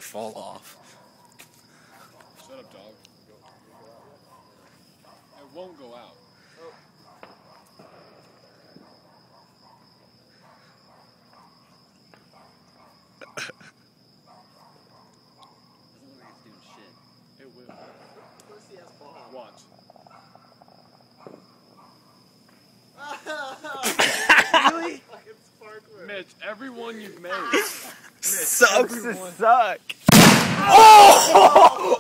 like fall off. Shut up, dog. It won't go out. Oh. Doesn't look like it's doing shit. It will. Pussy ass ball. Watch. Really? Fucking sparkler. Mitch, everyone you've made. Sucks to everyone. suck. Oh!